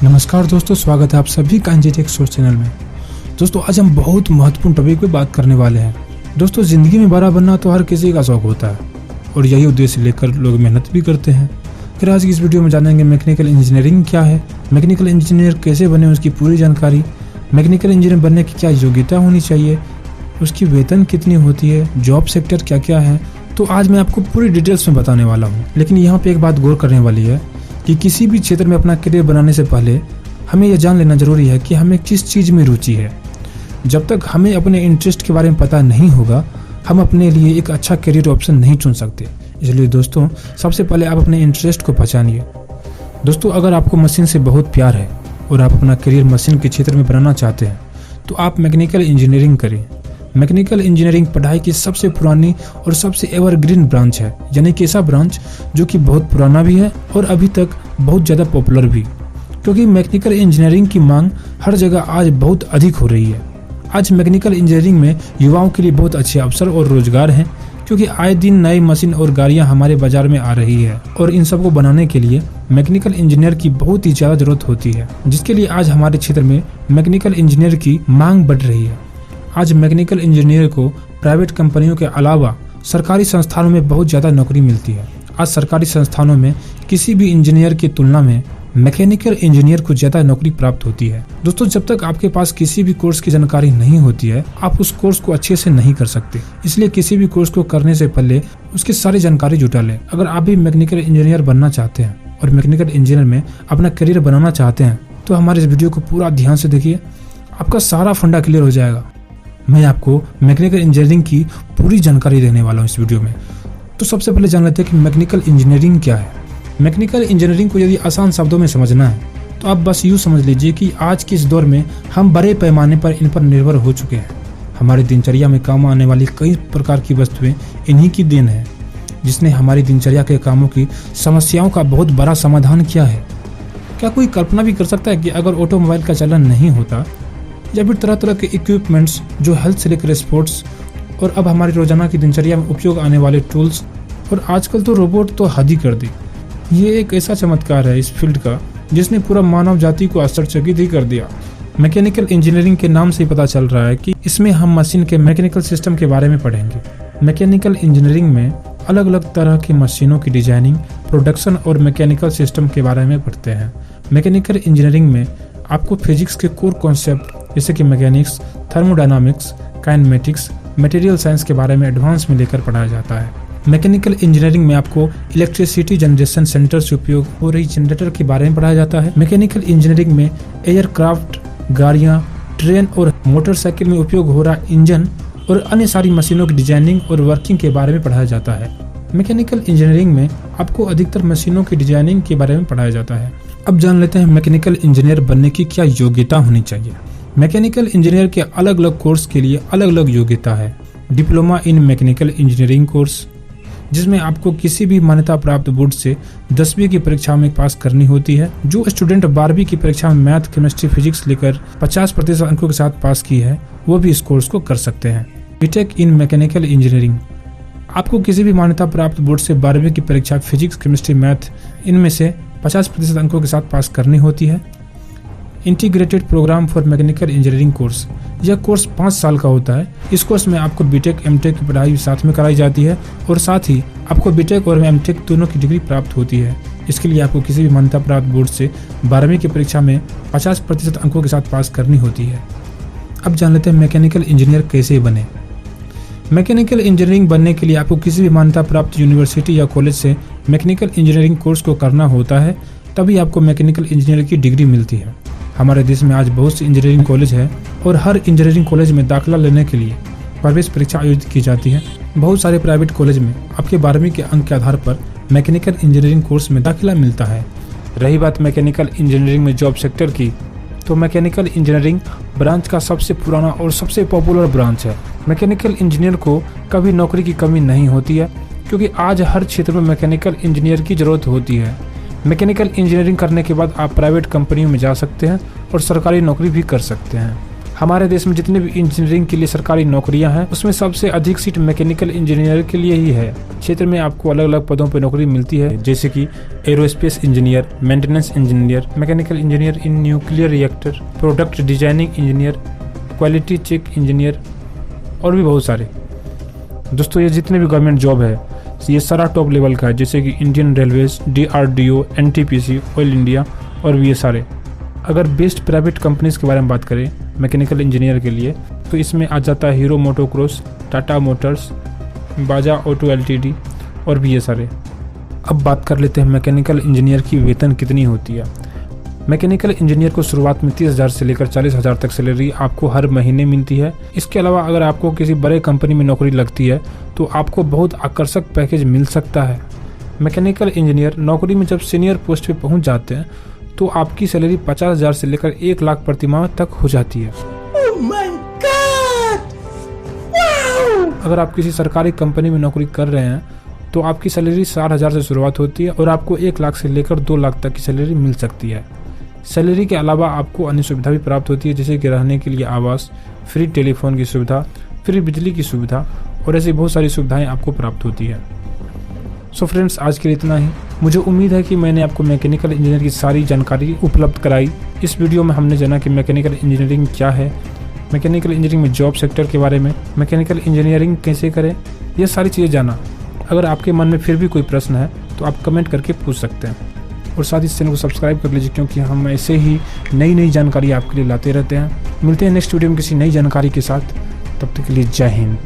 नमस्कार दोस्तों, स्वागत है आप सभी का एनजेटेक सोर्स चैनल में। दोस्तों आज हम बहुत महत्वपूर्ण टॉपिक पे बात करने वाले हैं। दोस्तों ज़िंदगी में बड़ा बनना तो हर किसी का शौक होता है और यही उद्देश्य लेकर लोग मेहनत भी करते हैं। फिर आज की इस वीडियो में जानेंगे मैकेनिकल इंजीनियरिंग क्या है, मैकेनिकल इंजीनियर कैसे बने उसकी पूरी जानकारी, मैकेनिकल इंजीनियर बनने की क्या योग्यता होनी चाहिए, उसकी वेतन कितनी होती है, जॉब सेक्टर क्या क्या है। तो आज मैं आपको पूरी डिटेल्स में बताने वाला हूँ। लेकिन यहाँ पे एक बात गौर करने वाली है कि किसी भी क्षेत्र में अपना करियर बनाने से पहले हमें यह जान लेना जरूरी है कि हमें किस चीज़ में रुचि है। जब तक हमें अपने इंटरेस्ट के बारे में पता नहीं होगा, हम अपने लिए एक अच्छा करियर ऑप्शन नहीं चुन सकते। इसलिए दोस्तों सबसे पहले आप अपने इंटरेस्ट को पहचानिए। दोस्तों अगर आपको मशीन से बहुत प्यार है और आप अपना करियर मशीन के क्षेत्र में बनाना चाहते हैं तो आप मैकेनिकल इंजीनियरिंग करें। मैकेनिकल इंजीनियरिंग पढ़ाई की सबसे पुरानी और सबसे एवरग्रीन ब्रांच है, यानी कि ऐसा ब्रांच जो कि बहुत पुराना भी है और अभी तक बहुत ज़्यादा पॉपुलर भी, क्योंकि मैकेनिकल इंजीनियरिंग की मांग हर जगह आज बहुत अधिक हो रही है। आज मैकेनिकल इंजीनियरिंग में युवाओं के लिए बहुत अच्छे अवसर और रोजगार हैं, क्योंकि आए दिन नई मशीन और गाड़ियां हमारे बाजार में आ रही है और इन सबको बनाने के लिए मैकेनिकल इंजीनियर की बहुत ही ज़्यादा जरूरत होती है, जिसके लिए आज हमारे क्षेत्र में मैकेनिकल इंजीनियर की मांग बढ़ रही है। आज मैकेनिकल इंजीनियर को प्राइवेट कंपनियों के अलावा सरकारी संस्थानों में बहुत ज़्यादा नौकरी मिलती है। आज सरकारी संस्थानों में किसी भी इंजीनियर की तुलना में मैकेनिकल इंजीनियर को ज़्यादा नौकरी प्राप्त होती है। दोस्तों जब तक आपके पास किसी भी कोर्स की जानकारी नहीं होती है, आप उस कोर्स को अच्छे से नहीं कर सकते। इसलिए किसी भी कोर्स को करने से पहले उसकी सारी जानकारी जुटा लें। अगर आप भी मैकेनिकल इंजीनियर बनना चाहते हैं और मैकेनिकल इंजीनियर में अपना करियर बनाना चाहते हैं तो हमारे इस वीडियो को पूरा ध्यान से देखिए, आपका सारा फंडा क्लियर हो जाएगा। मैं आपको मैकेनिकल इंजीनियरिंग की पूरी जानकारी देने वाला हूँ इस वीडियो में। तो सबसे पहले जान लेते हैं कि मैकेनिकल इंजीनियरिंग क्या है। मैकेनिकल इंजीनियरिंग को यदि आसान शब्दों में समझना है तो आप बस यूँ समझ लीजिए कि आज के इस दौर में हम बड़े पैमाने पर इन पर निर्भर हो चुके हैं। हमारी दिनचर्या में काम आने वाली कई प्रकार की वस्तुएं इन्हीं की देन है, जिसने हमारी दिनचर्या के कामों की समस्याओं का बहुत बड़ा समाधान किया है। क्या कोई कल्पना भी कर सकता है कि अगर ऑटोमोबाइल का चलन नहीं होता या फिर तरह तरह के इक्विपमेंट्स जो हेल्थ से लेकर स्पोर्ट्स और अब हमारी रोजाना की दिनचर्या में उपयोग आने वाले टूल्स और आजकल तो रोबोट तो हद ही कर दी। ये एक ऐसा चमत्कार है इस फील्ड का जिसने पूरा मानव जाति को आश्चर्यचकित ही कर दिया। मैकेनिकल इंजीनियरिंग के नाम से ही पता चल रहा है कि इसमें हम मशीन के मैकेनिकल सिस्टम के बारे में पढ़ेंगे। मैकेनिकल इंजीनियरिंग में अलग अलग तरह की मशीनों की डिजाइनिंग, प्रोडक्शन और मैकेनिकल सिस्टम के बारे में पढ़ते हैं। मैकेनिकल इंजीनियरिंग में आपको फिजिक्स के कोर कॉन्सेप्ट जैसे कि mechanics, thermodynamics, kinematics, material science के बारे में एडवांस में लेकर पढ़ाया जाता है। मैकेनिकल इंजीनियरिंग में आपको इलेक्ट्रिसिटी जनरेशन सेंटर से उपयोग हो रही जनरेटर के बारे में पढ़ाया जाता है। मैकेनिकल इंजीनियरिंग में एयरक्राफ्ट, गाड़ियाँ, ट्रेन और मोटरसाइकिल में उपयोग हो रहा इंजन और अन्य सारी मशीनों की डिजाइनिंग और वर्किंग के बारे में पढ़ाया जाता है। मैकेनिकल इंजीनियरिंग में आपको अधिकतर मशीनों की डिजाइनिंग के बारे में पढ़ाया जाता है। अब जान लेते हैं मैकेनिकल इंजीनियर बनने की क्या योग्यता होनी चाहिए। मैकेनिकल इंजीनियर के अलग अलग कोर्स के लिए अलग अलग योग्यता है। Diploma in mechanical engineering course, जिसमें आपको किसी भी मान्यता प्राप्त बोर्ड से 10वीं की परीक्षा में पास करनी होती है। जो स्टूडेंट 12वीं की परीक्षा में मैथ, केमिस्ट्री, फिजिक्स लेकर 50% अंकों के साथ पास की है वो भी इस कोर्स को कर सकते हैं। बीटेक इन मैकेनिकल इंजीनियरिंग, आपको किसी भी मान्यता प्राप्त बोर्ड से 12वीं की परीक्षा फिजिक्स, केमिस्ट्री, मैथ इनमें से 50% अंकों के साथ पास करनी होती है। Integrated program for mechanical engineering course, यह कोर्स 5 साल का होता है। इस कोर्स में आपको बीटेक, एमटेक की पढ़ाई साथ में कराई जाती है और साथ ही आपको बीटेक और एमटेक दोनों की डिग्री प्राप्त होती है। इसके लिए आपको किसी भी मान्यता प्राप्त बोर्ड से 12वीं की परीक्षा में 50% अंकों के साथ पास करनी होती है। अब जान लेते हैं मैकेनिकल इंजीनियर कैसे बने। मैकेनिकल इंजीनियरिंग बनने के लिए आपको किसी भी मान्यता प्राप्त यूनिवर्सिटी या कॉलेज से मैकेनिकल इंजीनियरिंग कोर्स को करना होता है, तभी आपको मैकेनिकल इंजीनियर की डिग्री मिलती है। हमारे देश में आज बहुत सी इंजीनियरिंग कॉलेज है और हर इंजीनियरिंग कॉलेज में दाखिला लेने के लिए प्रवेश परीक्षा आयोजित की जाती है। बहुत सारे प्राइवेट कॉलेज में आपके 12वीं के अंक के आधार पर मैकेनिकल इंजीनियरिंग कोर्स में दाखिला मिलता है। रही बात मैकेनिकल इंजीनियरिंग में जॉब सेक्टर की, तो मैकेनिकल इंजीनियरिंग ब्रांच का सबसे पुराना और सबसे पॉपुलर ब्रांच है। मैकेनिकल इंजीनियर को कभी नौकरी की कमी नहीं होती है, क्योंकि आज हर क्षेत्र में मैकेनिकल इंजीनियर की ज़रूरत होती है। मैकेनिकल इंजीनियरिंग करने के बाद आप प्राइवेट कंपनियों में जा सकते हैं और सरकारी नौकरी भी कर सकते हैं। हमारे देश में जितने भी इंजीनियरिंग के लिए सरकारी नौकरियां हैं उसमें सबसे अधिक सीट मैकेनिकल इंजीनियर के लिए ही है। क्षेत्र में आपको अलग अलग पदों पर नौकरी मिलती है, जैसे कि aerospace engineer, maintenance engineer, mechanical engineer in nuclear reactor, product designing engineer, quality check engineer और भी बहुत सारे। दोस्तों ये जितने भी गवर्नमेंट जॉब है ये सारा टॉप लेवल का है, जैसे कि Indian railways, DRDO, NTPC, oil India और भी ये सारे। अगर बेस्ट प्राइवेट कंपनीज के बारे में बात करें मैकेनिकल इंजीनियर के लिए तो इसमें आ जाता है हीरो मोटोक्रॉस, टाटा मोटर्स, बाजा ऑटो LTD और भी ये सारे। अब बात कर लेते हैं मैकेनिकल इंजीनियर की वेतन कितनी होती है। मैकेनिकल इंजीनियर को शुरुआत में 30,000 से लेकर 40,000 तक सैलरी आपको हर महीने मिलती है। इसके अलावा अगर आपको किसी बड़े कंपनी में नौकरी लगती है तो आपको बहुत आकर्षक पैकेज मिल सकता है। मैकेनिकल इंजीनियर नौकरी में जब सीनियर पोस्ट पे पहुंच जाते हैं तो आपकी सैलरी 50,000 से लेकर 1 लाख प्रति माह तक हो जाती है। Oh my God! Wow! अगर आप किसी सरकारी कंपनी में नौकरी कर रहे हैं तो आपकी सैलरी 60,000 से शुरुआत होती है और आपको 1 लाख से लेकर 2 लाख तक की सैलरी मिल सकती है। सैलरी के अलावा आपको अन्य सुविधा भी प्राप्त होती है, जैसे कि रहने के लिए आवास, फ्री टेलीफोन की सुविधा, फ्री बिजली की सुविधा और ऐसी बहुत सारी सुविधाएं आपको प्राप्त होती है। सो फ्रेंड्स आज के लिए इतना ही। मुझे उम्मीद है कि मैंने आपको मैकेनिकल इंजीनियर की सारी जानकारी उपलब्ध कराई। इस वीडियो में हमने जाना कि मैकेनिकल इंजीनियरिंग क्या है, मैकेनिकल इंजीनियरिंग में जॉब सेक्टर के बारे में, मैकेनिकल इंजीनियरिंग कैसे करें, ये सारी चीज़ें जाना। अगर आपके मन में फिर भी कोई प्रश्न है तो आप कमेंट करके पूछ सकते हैं और साथ ही इस चैनल को सब्सक्राइब कर लीजिए, क्योंकि हम ऐसे ही नई जानकारी आपके लिए लाते रहते हैं। मिलते हैं नेक्स्ट वीडियो में किसी नई जानकारी के साथ। तब तक के लिए जय हिंद।